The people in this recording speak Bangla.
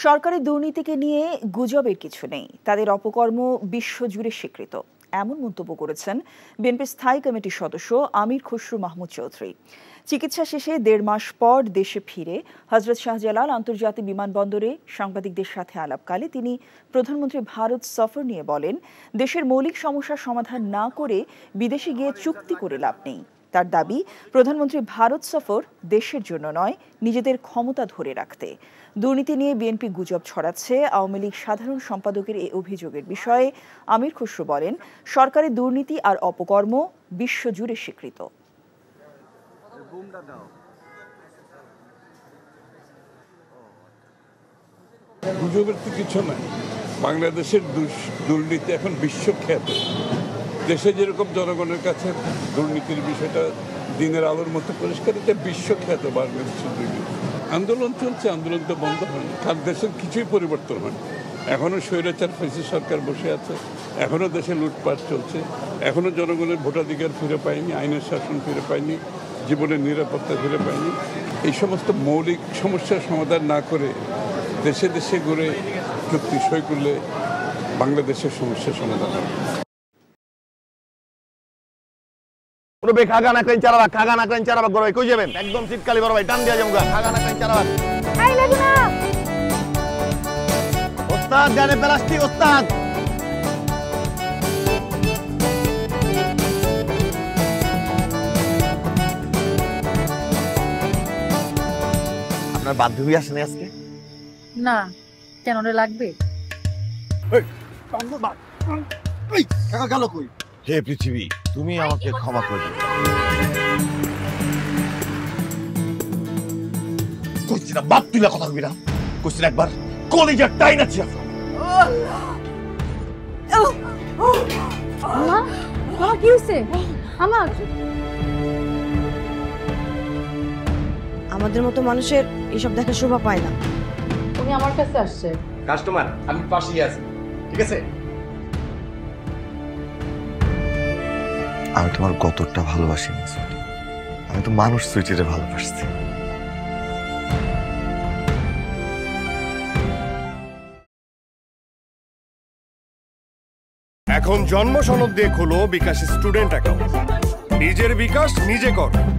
সরকারের দুর্নীতিকে নিয়ে গুজবের কিছু নেই, তাদের অপকর্ম বিশ্বজুড়ে স্বীকৃত, এমন মন্তব্য করেছেন বিএনপির স্থায়ী কমিটির সদস্য আমির খসরু মাহমুদ চৌধুরী। চিকিৎসা শেষে ১.৫ মাস পর দেশে ফিরে হজরত শাহজালাল আন্তর্জাতিক বিমানবন্দরে সাংবাদিকদের সাথে আলাপকালে তিনি প্রধানমন্ত্রী ভারত সফর নিয়ে বলেন, দেশের মৌলিক সমস্যার সমাধান না করে বিদেশে গিয়ে চুক্তি করে লাভ নেই। তার দাবি, প্রধানমন্ত্রী ভারত সফর দেশের জন্য নয়, নিজেদের ক্ষমতা ধরে রাখতে। দুর্নীতি নিয়ে বিএনপি গুজব ছড়াচ্ছে। আওয়ামী লীগ সাধারণ সম্পাদকের এই অভিযোগের বিষয়ে আমির খসরু বলেন, সরকারের দুর্নীতি আর অপকর্ম বিশ্বজুড়ে স্বীকৃত। গুজবের তো কিছু নাই। বাংলাদেশের দুর্নীতি এখন বিশ্বখ্যাত। দেশে যেরকম জনগণের কাছে দুর্নীতির বিষয়টা দিনের আলোর মতো পরিষ্কার, এটা বিশ্বখ্যাত বাংলাদেশের দুর্নীতি। আন্দোলন চলছে, আন্দোলন তো বন্ধ হয়নি, কারণ দেশের কিছুই পরিবর্তন হয়নি। এখনও স্বৈরাচার ফ্যাসি সরকার বসে আছে, এখনও দেশে লুটপাট চলছে, এখনও জনগণের ভোটাধিকার ফিরে পায়নি, আইনের শাসন ফিরে পায়নি, জীবনের নিরাপত্তা ফিরে পায়নি। এই সমস্ত মৌলিক সমস্যার সমাধান না করে দেশে দেশে ঘুরে চুক্তি সই করলে বাংলাদেশের সমস্যার সমাধান হবে। একদম শীতকালে বড় ভাই টান দিয়া যাবো খাগা না করেন চারাবাক। ওস্তাদ জানে প্লাস্টিক ওস্তাদ। আপনার বান্ধবী আসেনি আজকে? না, কেন রে লাগবে? হে পৃথিবী, তুমি আমাকে ক্ষমা করে দিও। কইছি না বাপ তুইলা কথা কবি না, কইছি না একবার কলিজার টাইন আছে। কি হয়েছে? আমাদের মতো মানুষের এসব দেখা শোভা পায় না। উনি আমার কাছে আসছে। কাস্টমার, আমি পাশেই আছি, ঠিক আছে? আমি তোমার কতটা ভালোবাসি, আমি তো মানুষ সুইটিরে ভালোবাসছি। এখন জন্ম সনদ দিয়ে খোলো বিকাশ স্টুডেন্ট অ্যাকাউন্ট। নিজের বিকাশ নিজে কর।